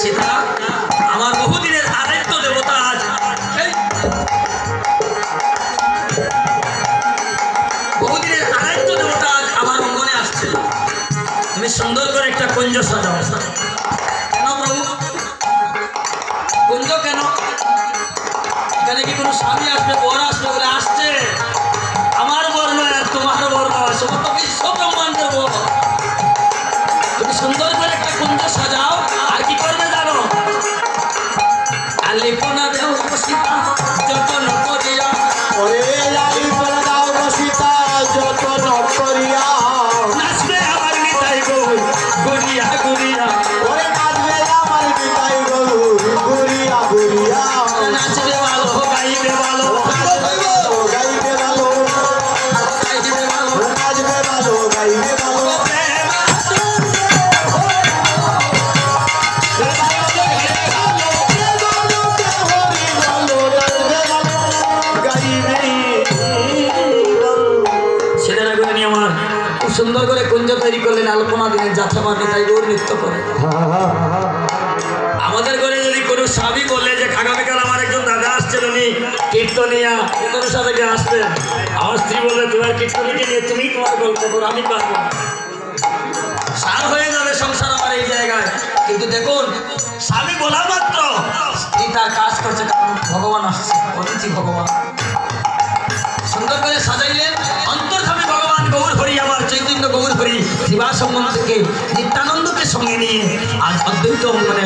সীতা আমার বহুদিনের আরাধ্য দেবতা আজ বহুদিনের আরাধ্য দেবতা আজ আমার অঙ্গনে আসছে। তুমি সুন্দর করে একটা কুঞ্জ সাজাও। কেন প্রভু কুঞ্জ কেন? এখানে কি কোনো স্বামী আসবে বর আসবে বলে আসছে? আমার বর নয় আর তোমার বর নয়, সমস্ত বিশ্ব ব্রহ্মাণ্ডের বর। তুমি সুন্দর করে একটা কুঞ্জ সাজাও। আর কি করবে জানো? আলিপনা দেও সীতা যতন করিয়া, আলিপনা দাও সীতা যতন করিয়া, নাচবে আমার নিতাই গৌর গুরিয়া গুরিয়া, নাচবে আমার নিতাই গৌর গুরিয়া গুরিয়া, নাচবে ভালো গাইবে ভালো, গাইবে ভালো, গাইবে ভালো, নাচবে ভালো, গাইবে ভালো, সুন্দর করে কুঞ্জ তৈরি করলেন। আলপনা দিলেন, যাত্রা পাঠে তাই গৌর নৃত্য করে। আমাদের ঘরে যদি কোনো স্বামী বলে যে আগামীকাল আমার একজন দাদা আসছেন, উনি কীর্তনিয়া ওদের সাথে আসবেন, আমার স্ত্রী বলবে তোমার কীর্তনীকে নিয়ে তুমি তোমার গল্প করো, আমি পারবো না, সার হয়ে যাবে সংসার আমার এই জায়গায়। কিন্তু দেখুন স্বামী বলা মাত্র স্ত্রী তার কাজ করছে, কারণ ভগবান আসছে, অতিথি ভগবান। সুন্দর করে সাজাইলেন। অন্তর্ধামী ভগবান গৌর হরি, আমার চৈতন্য গৌর হরি শিবা সম্বন্ধকে নিত্যানন্দকে সঙ্গে নিয়ে আজ অদ্বৈত অঙ্গনে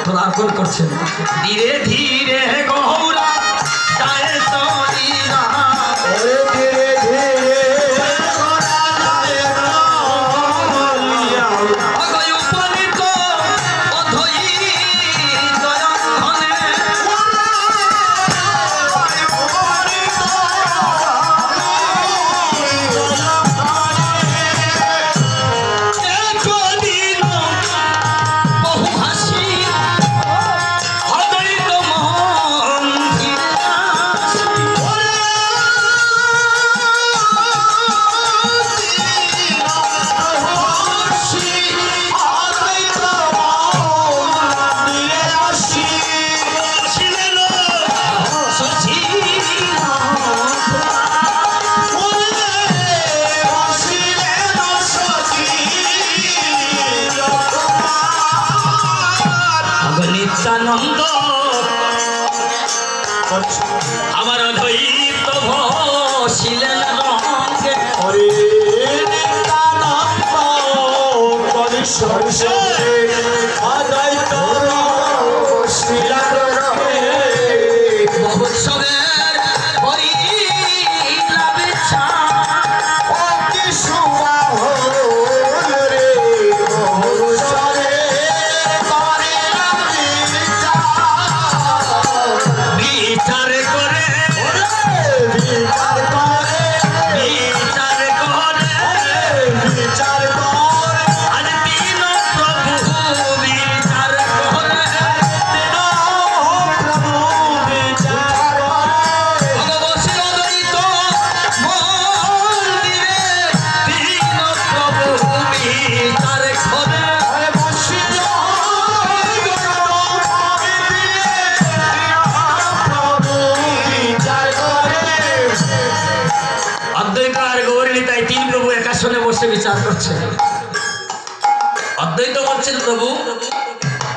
পদার্পণ করছেন। ধীরে ধীরে গৌরা যায় তরিরা, ধীরে ধীরে অগয় উপনীত অধৈর্য অঙ্গনে, একদিন বহু হাসি অদ্বৈত মন ধীরাসি, ছিলেন সচিব নিত্যানন্দ আমার অদ্বৈত ছিলেন রঙ্গে, হরে নিত্যানন্দ পরিশ্বর অদ্বৈত শিলার মহোৎসবের হরিলা বিচ্ছা, অতি সুবাহ রে মহোৎসবে করিলাম বিচার করে বিচার করে বিচার করে বিচার করে আজ তিন প্রভু বিচার করে, প্রভু বিচার করে ভগবতী অদ্বৈত মন্দিরে তিন প্রভু বিচার করে, অদ্বৈত আর গৌরী তাই তিন প্রভু একাশনে বসে বিচার করছে। অদ্বৈত বলছেন প্রভু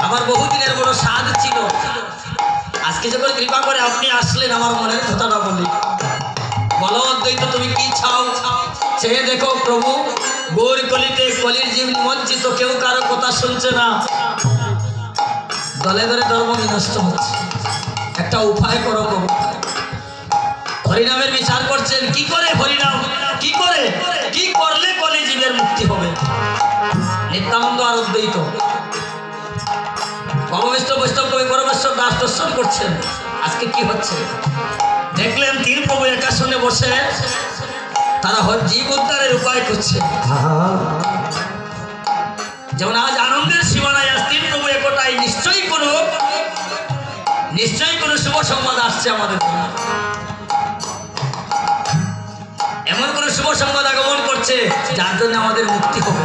আমার বহুদিনের বড় স্বাদ ছিল, আজকে যখন কৃপা করে আপনি আসলেন আমার মনের কথাটা বলি। বলো অদ্বৈত তুমি কি চাও? চেয়ে দেখো প্রভু, গৌর কলিতে কলির জীব নিমজ্জিত, কেউ কারো কথা শুনছে না, দলে দলে ধর্ম বিনষ্ট হচ্ছে, একটা উপায় করো প্রভু। হরিনামের বিচার করছেন, কি করে হরিনাম, কি করে কি করলে কলি জীবের মুক্তি হবে? নিত্যানন্দ আর অদ্বৈত ভববিষ্ণু বৈষ্ণব কবি পরমেশ্বর দাস দর্শন করছেন। আজকে কি হচ্ছে দেখলেন, তিন প্রভু একাশনে বসে তারা জীব উদ্ধারের উপায় করছে। যেমন আজ আনন্দের সীমানায় আজ তিন প্রভু একটাই, নিশ্চয়ই কোনো শুভ সংবাদ আসছে আমাদের। এমন কোনো শুভ সংবাদ আগমন করছে, যার জন্য আমাদের মুক্তি হবে।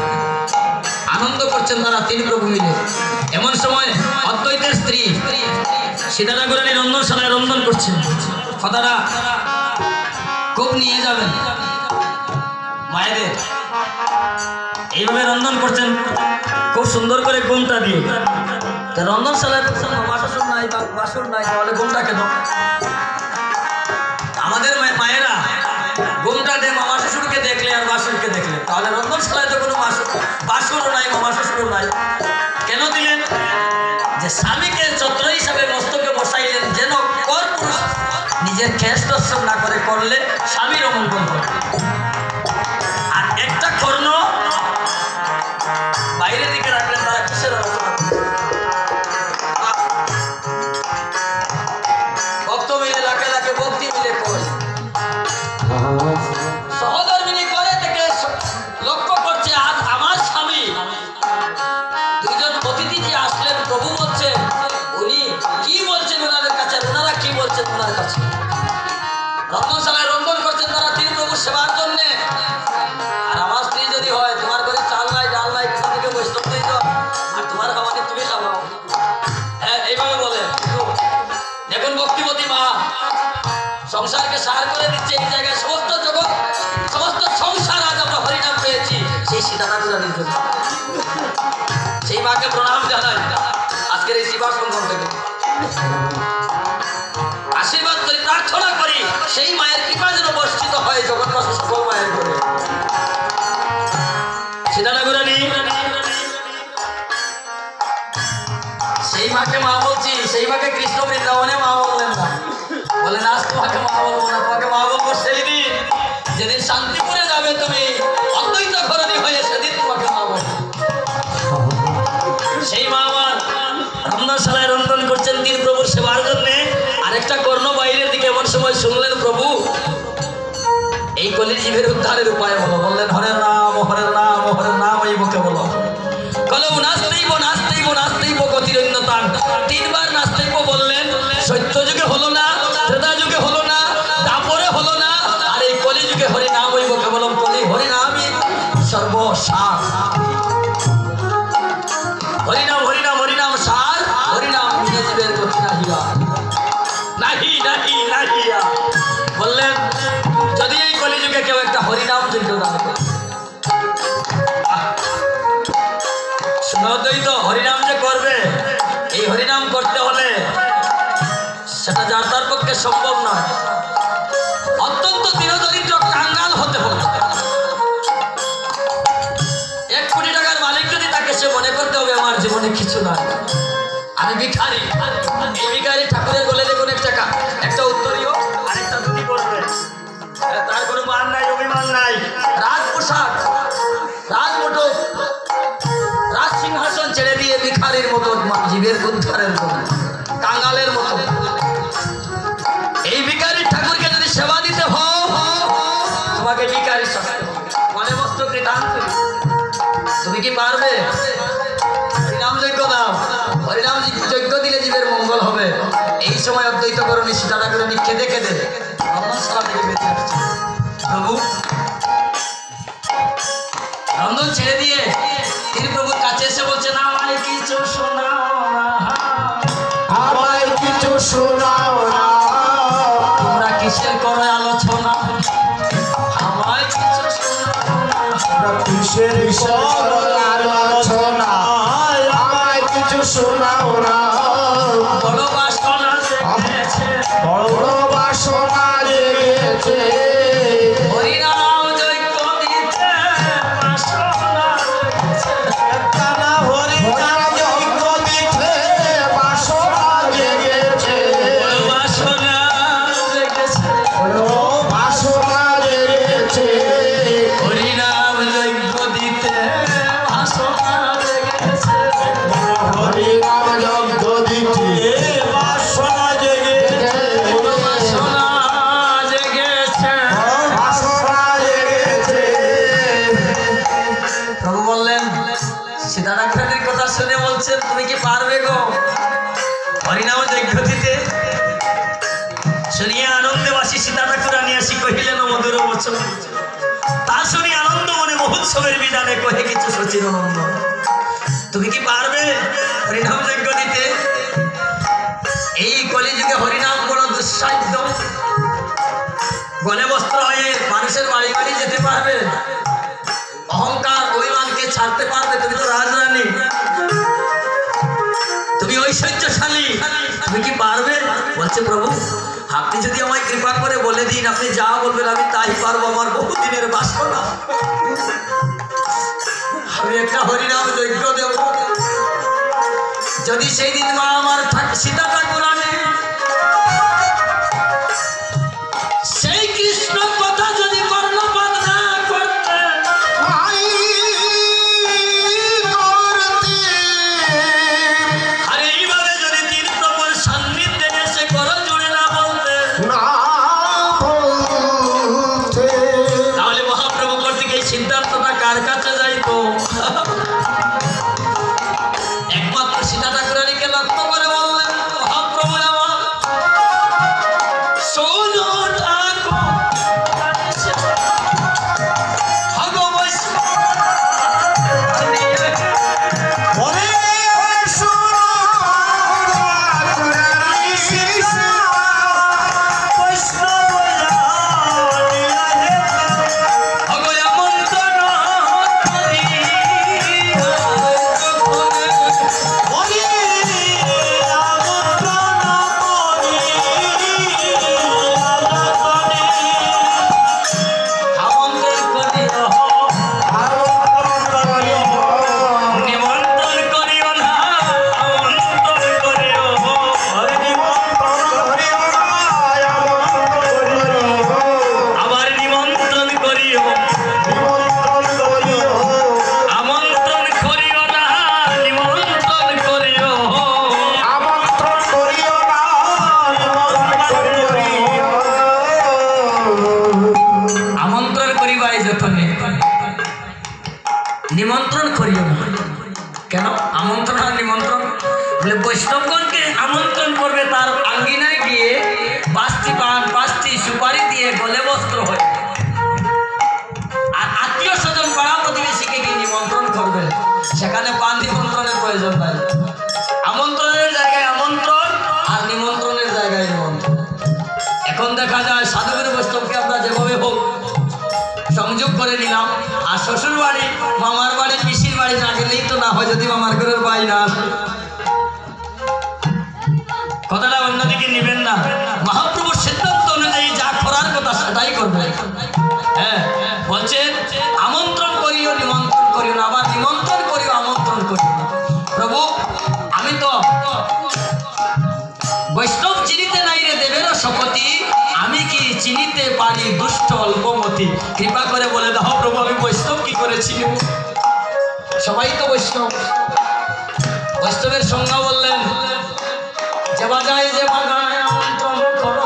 আনন্দ করছেন তারা তিন প্রভু মিলে। এমন সময় অদ্বৈতের স্ত্রী সীতা ঠাকুরানী রন্ধনশালায় রন্ধন করছেন। কথাটা খুব নিয়ে যাবেন মায়েদের। এইভাবে রন্ধন করছেন খুব সুন্দর করে ঘুমটা দিয়ে। তা রন্ধনশালায় বাসন নাই বা বাসন নাই, তাহলে ঘুমটা কেন? আমাদের মায়েরা ঘুমটা দিয়ে মামা শ্বশুরকে দেখলে আর বাসনকে দেখলে, তাহলে রন্ধনশালায় তো কোনো বাসনও নাই, মামা শ্বশুরও নাই। কেন দিলেন? যে স্বামীকে ছত্র হিসাবে মস্তকে বসাইলেন, যেন কর পুরুষ নিজের খেস দর্শন না করে করলে স্বামীর অমঙ্গল হয়। আর একটা কর্ণ বাইরের দিকে রাখলেন, তারা কিসের আলোচনা করছে? ভক্ত মিলে লাখে লাখে ভক্তি মিলে করে, সহধর্মিনী করে থেকে লক্ষ্য করছে আজ আমার স্বামী। দুইজন অতিথি যে আসলেন, প্রভু বলছেন উনি কি বলছেন ওনাদের কাছে, ওনারা কি বলছেন ওনার কাছে। রন্ধনশালায় রন্ধন করছেন তারা তিন প্রভু সেবার জন্য। আর আমার স্ত্রী যদি হয়, তোমার ঘরে চাল নাই ডাল নাই, কোথা থেকে বৈষ্ণব নেই তো, আর তোমার খাওয়ানি তুমি খাওয়াও, হ্যাঁ এইভাবে বলে। দেখুন ভক্তিবতী মা সংসারকে সার করে দিচ্ছে। এই জায়গায় সমস্ত জগৎ, সমস্ত সংসার আজ আমরা হরিনাম পেয়েছি সেই সীতা ঠাকুরানীর জন্য। সেই মাকে প্রণাম জানাই আজকের এই শিবা সঙ্গম থেকে। আশীর্বাদ করি, প্রার্থনা করি সেই মায়ের কৃপা যেন বর্ষিত হয় জগৎবাসী সকল মায়ের করে। সীতা ঠাকুরানী সেই মাকে মা বলছি, সেই মাকে কৃষ্ণ বৃন্দাবনে মা বললেন না, বলেন আজ তোমাকে মা বলবো না, তোমাকে মা বলবো সেই দিন যেদিন শান্তিপুরে যাবে তুমি অদ্বৈত ঘরণী হয়ে, সেদিন তোমাকে মা বলবো। সেই মা আমার রন্ধনশালায় রন্ধন করছেন তিন প্রভুর সেবার জন্যে। আরেকটা কর্ণ বাইরের দিকে এমন সময় শুনলেন, প্রভু এই কলিজীবের উদ্ধারের উপায় বলো। বললেন হরের নাম হরের নাম হরের নাম এই বুকে বলো। কলম নাচতেইব নাচতেইব নাচতেইব গতিরণ্যতান, তিনবার নাচতেইব বললেন। সত্য যুগে হলো না, ত্রেতা যুগে হলো না, তারপরে হলো না, আর এই কলি যুগে হরি নাম হইব কেবলম। কলি হরি নামই সর্বসার। হরিনাম হরিনাম হরিনাম সার, হরিনাম জীবের গতি নাহিয়া নাহি নাহি নাহিয়া। বললেন যদি এই কলিযুগে কেউ একটা হরিনাম যজ্ঞ দান করে, শুনতেই তো হরিনাম যে করবে, এই হরিনাম করতে হলে সেটা যার তার পক্ষে সম্ভব নয়। অত্যন্ত দীনদরিদ্র কাঙ্গাল হতে হবে। 1 কোটি টাকার মালিক যদি তাকে, সে মনে করতে হবে আমার জীবনে কিছু নাই, আমি ভিখারি। এই ভিখারি ঠাকুরের গলে দেখুন একটা উত্তরীয় আর একটা ধুতি পরবে, তার কোনো মান নাই, অভিমান নাই। রাজ পোশাক, রাজমুঠো, রাজ সিংহাসন ছেড়ে দিয়ে ভিখারির মতো জীবের উদ্ধারের জন্য কাঙ্গালের মতো। এই ভিখারি ঠাকুরকে যদি সেবা দিতে হয়, তোমাকে ভিখারি শাস্তি হবে, মনে বস্ত্র কৃতান্ত। তুমি কি পারবে? হরিনাম যজ্ঞ দাও, হরিনাম যজ্ঞ দিলে জীবের মঙ্গল হবে। এই সময় অদ্বৈত করণী সীতা ঠাকুরানী কেঁদে কেঁদে রন্ধনশালা থেকে বেঁচে আসছে। প্রভু রন্ধন ছেড়ে দিয়ে তিনি প্রভুর কাছে এসে বলছেন, আমায় কিছু শোনাও না, আমায় কিছু শোনাও না, তোমরা কিসের করো আলোচনা, আমায় কিছু শোনাও না, কিসের আলোচনা, আমায় কিছু শোনাও না। বড় বাসনা জেগেছে, বড় বাসনা জেগেছে, হরিনাম যজ্ঞ দিতে বাসনা জেগেছে। একখানা হরিনাম যজ্ঞ দিতে বাসনা জেগেছে, বড় বাসনা জেগেছে, বড় বাসনা জেগেছে, হরিনাম যজ্ঞ দিতে বাসনা জেগেছে। হরিনাম যজ্ঞ দিতে বাসনা জেগেছে, বড় বাসনা জেগেছে। বাসনা জেগেছে। প্রভু বললেন, সীতা ঠাকুরানীর কথা শুনে বলছেন, তুমি কি পারবে গো হরিনাম যজ্ঞ দিতে? শুনিয়া আনন্দে বাসী সীতা ঠাকুরানী আসি কহিলেন, মধুর বচন মহোৎসবের বিধানে কহে কিছু সচিরানন্দ, তুমি কি পারবে হরিনাম যজ্ঞ দিতে? এই কলিযুগে হরিনাম বড় দুঃসাধ্য। গলে বস্ত্র হয়ে মানুষের বাড়ি বাড়ি যেতে পারবে? অহংকার অভিমানকে ছাড়তে পারবে? তুমি তো রাজরানী, তুমি ঐশ্বর্যশালী, তুমি কি পারবে? বলছে প্রভু আপনি যদি আমায় কৃপা করে বলে দিন, আপনি যা বলবেন আমি তাই পারবো। আমার বহুদিনের বাসনা, আমি একটা হরিনাম যজ্ঞ দেব। যদি সেই দিন মা আমার সীতা ঠাকুরানী সেই কৃষ্ণ কথা যদি কর্ণপাত না করতে, আর এইভাবে যদি তীর্থপুর সান্নিধ্যে এসে করো জুড়ে না বলতে, তাহলে মহাপ্রভু কর্তৃক এই সিদ্ধান্তটা কার কাছে যাইতো? একমাত্র সীতা ঠাকুরানীকে লক্ষ্য করে বললেন, মহাপ্রভু আমার শোনো ঠাকুর, নিমন্ত্রণ করিও না। কেন আমন্ত্রণ আর নিমন্ত্রণ? বলে বৈষ্ণবগণকে আমন্ত্রণ করবে, তার আঙ্গিনায় গিয়ে 5টি পান 5টি সুপারি দিয়ে গলে বস্ত্র হয়ে, আর আত্মীয় স্বজন পাড়া প্রতিবেশীকে গিয়ে নিমন্ত্রণ করবে, সেখানে পান নিমন্ত্রণের প্রয়োজন নাই। আমন্ত্রণের জায়গায় আমন্ত্রণ, আর নিমন্ত্রণের জায়গায় নিমন্ত্রণ। এখন দেখা যায় সাধুগুরু বৈষ্ণবকে আমরা যেভাবে হোক সংযোগ করে নিলাম, আর শ্বশুর বাড়ি মামার বাড়ি পিসির বাড়ি না গেলেই তো না হয়, যদি মামার ঘরের বাড়ি না আসে। কথাটা অন্যদিকে নিবেন না, মহাপ্রভুর সিদ্ধান্ত অনুযায়ী যা করার কথা সেটাই করবে। হ্যাঁ বলছেন আমন্ত্রণ করিও নিমন্ত্রণ করিও না, আবার নিমন্ত্রণ করিও আমন্ত্রণ করিও না। প্রভু আমি তো বৈষ্ণব চিনিতে নাই রে দেবেরও শপথি, আমি কি চিনিতে পারি দুষ্ট অল্পমতি। কৃপা করে বলে দাও প্রভু আমি বৈষ্ণব কি করে চিনব? সবাই তো বৈষ্ণব। বৈষ্ণবের সংজ্ঞা বললেন, যে বাজায় যে বাজায় আমন্ত্রণ করো,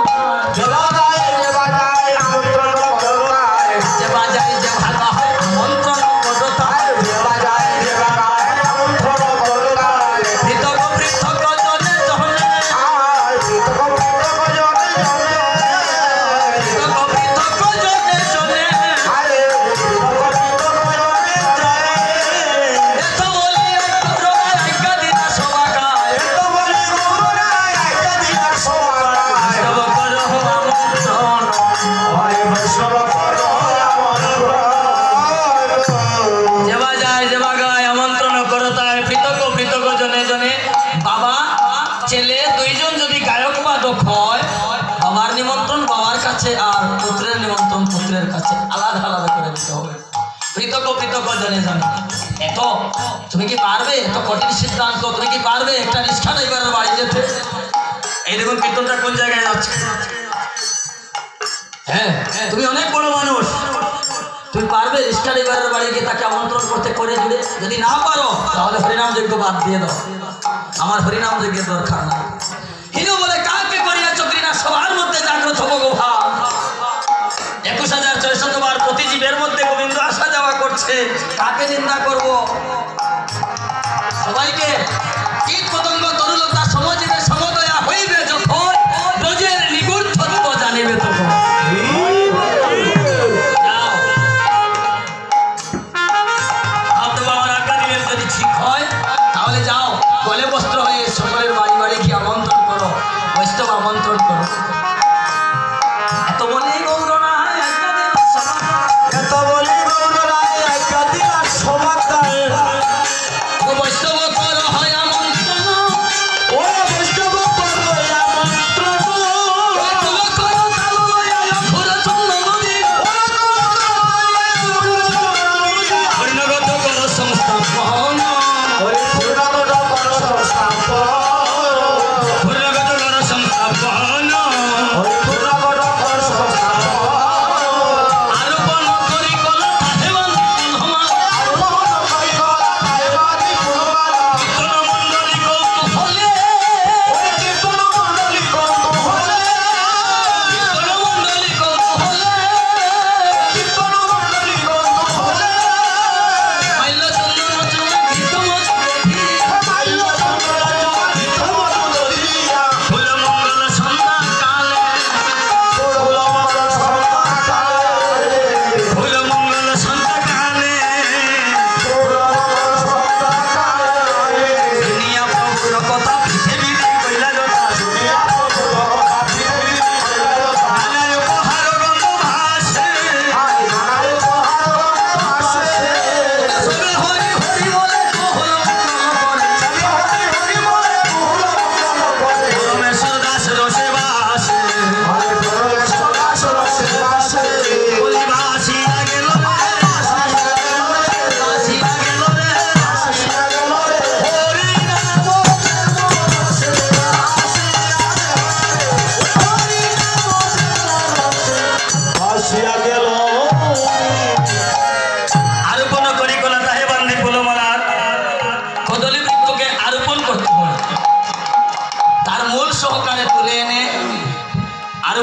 যে বাজায় যে বাজায় আমন্ত্রণ করো, যে বাজায় যে বাজায় আমন্ত্রণ করো, যে বাজায় যে বাজায় আমন্ত্রণ করো, পৃথক পৃথক জনে জনে, পৃথক পৃথক জনে জনে, পৃথক পৃথক জনে জনে, এত বলি একটা দিনা সবা গায়, এত বলি একটা দিনা সবা গায়, সব করো আমন্ত্রণ, হয় বৈষ্ণব করো আমন্ত্রণ, যেবা যায় যেবা গায় আমন্ত্রণ করো তাই পৃথক পৃথক জনে জনে। বাবা ছেলে দুইজন যদি গায়ক বাদক হয়, বাবার নিমন্ত্রণ বাবার কাছে, আর পুত্রের নিমন্ত্রণ পুত্রের কাছে, আলাদা আলাদা করে দিতে হবে, পৃথক পৃথক জনে জনে। এত তুমি কি পারবে? এত কঠিন সিদ্ধান্ত তুমি কি পারবে একটা রিক্সা ড্রাইভারের বাড়ি যেতে? এই দেখুন কীর্তনটা কোন জায়গায় যাচ্ছে। হ্যাঁ তুমি অনেক বড় মানুষ, তুমি পারবে রিক্সা ড্রাইভারের বাড়ি গিয়ে তাকে আমন্ত্রণ করতে করে জুড়ে? যদি না পারো তাহলে হরিনাম যজ্ঞ বাদ দিয়ে দাও, আমার হরিনাম যজ্ঞের দরকার না। হিন্দু বলে কাকে করিয়া চক্রি না সবার মধ্যে জাগ্রত ভগবান, 21,600 বার প্রতি জীবের মধ্যে গোবিন্দ আসা যাওয়া করছে, কাকে নিন্দা করব? সবাইকে কীট পতঙ্গ তরুলতা সমজীবে সমদয়া হইবে যখন, ব্রজের নিগুড় তত্ত্ব জানিবে তখন।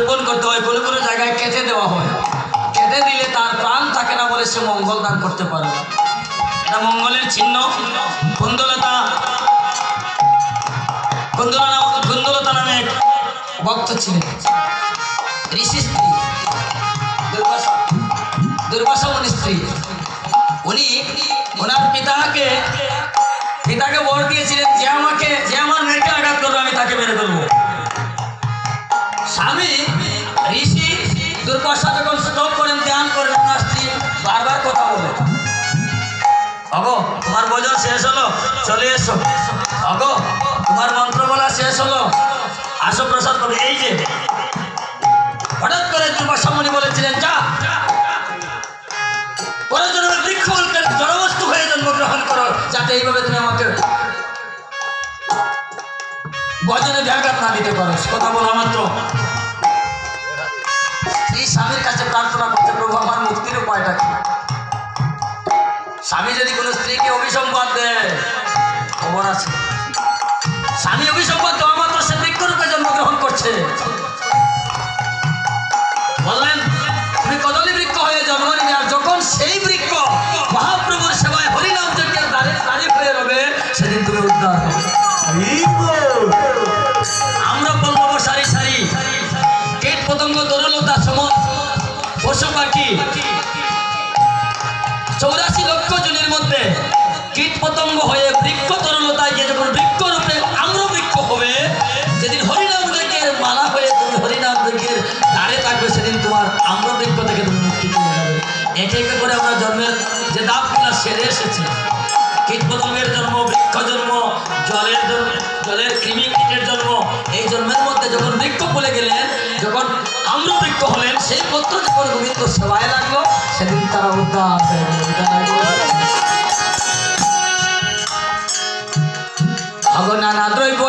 রোপণ করতে হয়, কোনো কোনো জায়গায় কেটে দেওয়া হয়। কেটে দিলে তার প্রাণ থাকে না বলে সে মঙ্গল দান করতে পারে না। এটা মঙ্গলের চিহ্ন। কুন্দলতা কুন্দলতা নামে এক ভক্ত ছিলেন, ঋষি স্ত্রী, দুর্বাসা মুনির স্ত্রী। উনি ওনার পিতাকে বর দিয়েছিলেন, যে আমার মেয়েকে আঘাত করবে আমি তাকে মেরে ফেলবো। স্বামী ঋষি দুর্বাসা যখন স্তব করেন, ধ্যান করেন, ওনার স্ত্রী বারবার কথা বলে, অগো তোমার ভোজন শেষ হলো, চলে এসো। অগো তোমার মন্ত্র বলা শেষ হলো, আসো প্রসাদ করবে। এই যে হঠাৎ করে দুর্বাসা মুনি বলেছিলেন, যা পরজন্মের বৃক্ষ জড়বস্তু হয়ে জন্মগ্রহণ করো, যাতে এইভাবে তুমি আমাকে ভজনে ব্যাঘাত না দিতে পারো। কথা বলা মাত্র স্ত্রী স্বামীর কাছে প্রার্থনা করতে, প্রভু আমার মুক্তির উপায়টা কি? স্বামী যদি কোনো স্ত্রীকে অভিসম্পাদ দেয়, খবর আছে। স্বামী অভিসম্পাদ দেওয়া মাত্র সে বৃক্ষরূপে জন্মগ্রহণ করছে। বললেন তুমি কদলী বৃক্ষ হয়ে জন্ম নিলে, আর যখন সেই বৃক্ষ মহাপ্রভুর সেবায় হরিনাম যজ্ঞের দাঁড়ি হয়ে রবে, সেদিন তুমি উদ্ধার হবে। আমরা বলবো সারি সারি কীট পতঙ্গ তরুলতা সমস্ত পশু পাখি 84 লক্ষ জনের মধ্যে কীট পতঙ্গ হয়ে বৃক্ষ তরুলতায় গিয়ে যখন বৃক্ষরূপে আম্র বৃক্ষ হবে, যেদিন হরিনাম যজ্ঞের মালা হয়ে তুমি হরিনাম যজ্ঞের দাঁড়ে থাকবে, সেদিন তোমার আম্র বৃক্ষ থেকে তুমি মুক্তি পেয়ে যাবে। একে একে করে আমরা জন্মের যে দাপগুলা সেরে এসেছে। কীট পতঙ্গের জন্ম, বৃক্ষ জন্ম, জলের কৃমি কীটের জন্ম। এই জন্মের মধ্যে যখন বৃক্ষ বলে গেলেন, যখন আম্র বৃক্ষ হলেন, সেই পত্র যখন গোবিন্দ সেবায় লাগলো, সেদিন তারা উদ্ধার হয়ে গেল। নানা দ্রব্য